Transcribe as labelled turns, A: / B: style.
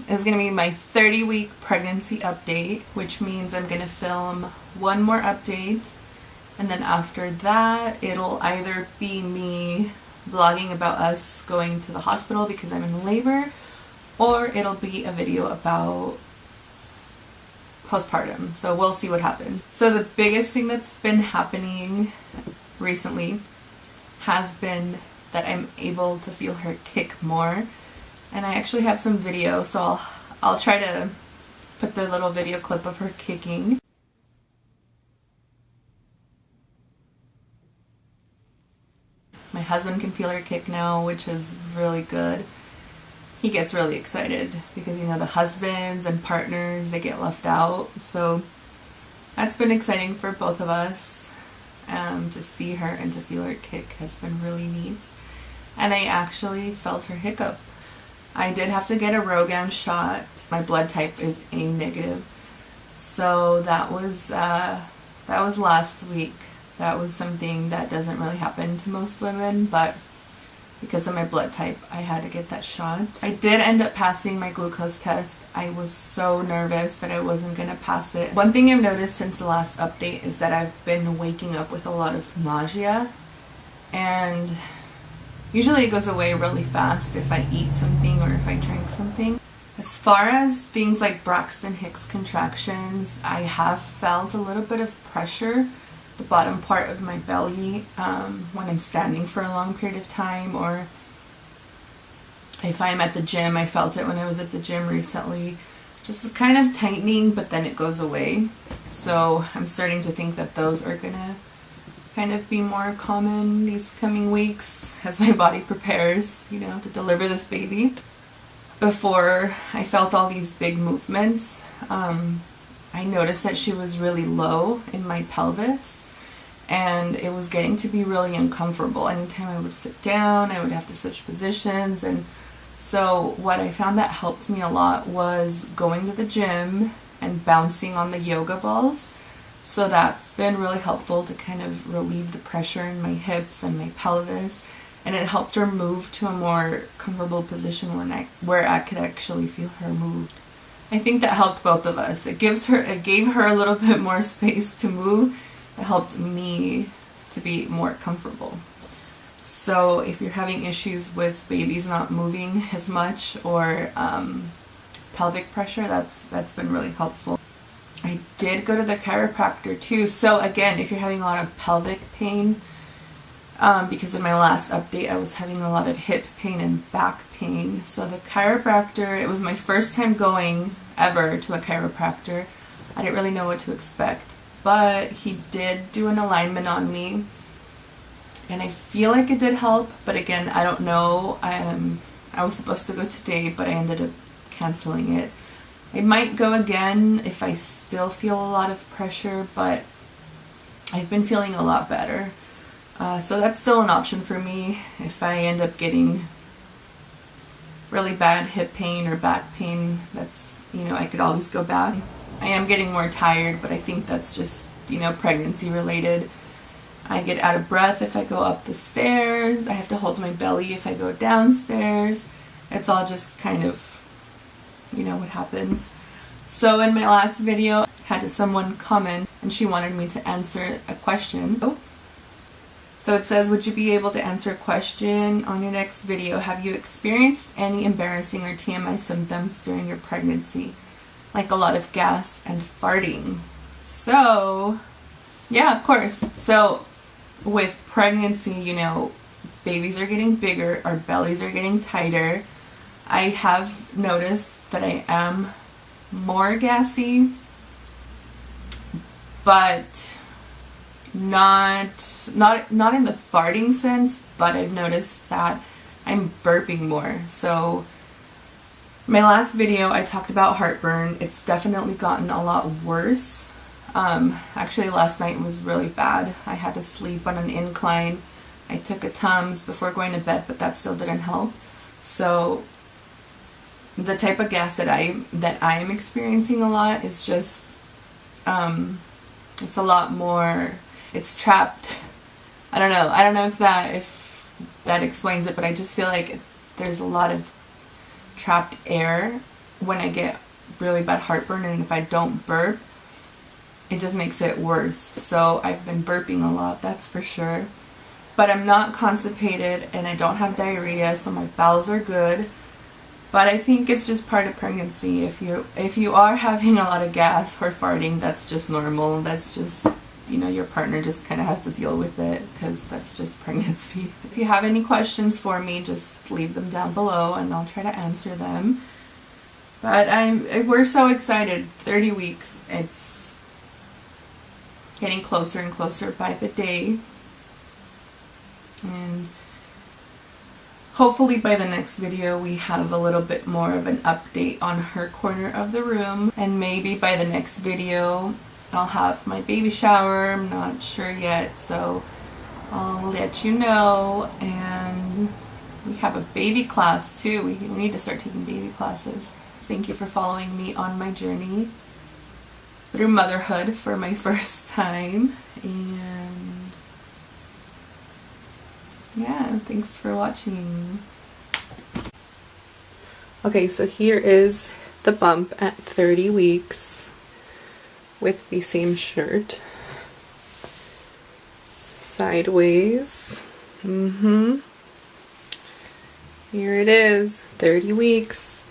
A: is going to be my 30-week pregnancy update, which means I'm going to film one more update, and then after that it'll either be me vlogging about us going to the hospital because I'm in labor, or it'll be a video about postpartum. So we'll see what happens. So the biggest thing that's been happening recently has been that I'm able to feel her kick more, and I actually have some video, so I'll try to put the little video clip of her kicking. My husband can feel her kick now, which is really good. He gets really excited because, you know, the husbands and partners, they get left out. So that's been exciting for both of us. To see her and to feel her kick has been really neat. And I actually felt her hiccup. I did have to get a RhoGAM shot. My blood type is A negative. So that was last week. That was something that doesn't really happen to most women, but because of my blood type, I had to get that shot. I did end up passing my glucose test. I was so nervous that I wasn't going to pass it. One thing I've noticed since the last update is that I've been waking up with a lot of nausea, and usually it goes away really fast if I eat something or if I drink something. As far as things like Braxton Hicks contractions, I have felt a little bit of pressure the bottom part of my belly when I'm standing for a long period of time, or if I'm at the gym. I felt it when I was at the gym recently, just kind of tightening, but then it goes away. So I'm starting to think that those are gonna kind of be more common these coming weeks as my body prepares, you know, to deliver this baby. Before I felt all these big movements, I noticed that she was really low in my pelvis, and it was getting to be really uncomfortable. Anytime I would sit down, I would have to switch positions. And so what I found that helped me a lot was going to the gym and bouncing on the yoga balls. So that's been really helpful to kind of relieve the pressure in my hips and my pelvis, and it helped her move to a more comfortable position where I could actually feel her move. I think that helped both of us. It gave her a little bit more space to move. It helped me to be more comfortable. So if you're having issues with babies not moving as much, or pelvic pressure, that's been really helpful. I did go to the chiropractor too. So again, if you're having a lot of pelvic pain, because in my last update I was having a lot of hip pain and back pain. So the chiropractor, it was my first time going ever to a chiropractor. I didn't really know what to expect, but he did do an alignment on me, and I feel like it did help, but again, I don't know. I was supposed to go today, but I ended up canceling it. I might go again if I still feel a lot of pressure, but I've been feeling a lot better. So that's still an option for me if I end up getting really bad hip pain or back pain. That's, you know, I could always go back. I am getting more tired, but I think that's just, you know, pregnancy related. I get out of breath if I go up the stairs. I have to hold my belly if I go downstairs. It's all just kind of, you know, what happens. So in my last video, I had someone comment and she wanted me to answer a question. So it says, would you be able to answer a question on your next video? Have you experienced any embarrassing or TMI symptoms during your pregnancy? Like a lot of gas and farting. So, yeah, of course. So with pregnancy, you know, babies are getting bigger, our bellies are getting tighter. I have noticed that I am more gassy, but not in the farting sense, but I've noticed that I'm burping more. So my last video I talked about heartburn. It's definitely gotten a lot worse. Actually last night was really bad. I had to sleep on an incline. I took a Tums before going to bed, but that still didn't help. So the type of gas that I am experiencing a lot is just it's a lot more, it's trapped. I don't know if that explains it, but I just feel like there's a lot of trapped air when I get really bad heartburn, and if I don't burp, it just makes it worse. So I've been burping a lot, that's for sure. But I'm not constipated and I don't have diarrhea, so my bowels are good. But I think it's just part of pregnancy. If you are having a lot of gas or farting, that's just normal. That's just, you know, your partner just kind of has to deal with it because that's just pregnancy. If you have any questions for me, just leave them down below and I'll try to answer them. But we're so excited. 30 weeks. It's getting closer and closer by the day. And hopefully by the next video we have a little bit more of an update on her corner of the room. And maybe by the next video I'll have my baby shower. I'm not sure yet, so I'll let you know. And we have a baby class too. We need to start taking baby classes. Thank you for following me on my journey through motherhood for my first time. And yeah, thanks for watching. Okay, so here is the bump at 30 weeks with the same shirt. Sideways. Here it is, 30 weeks.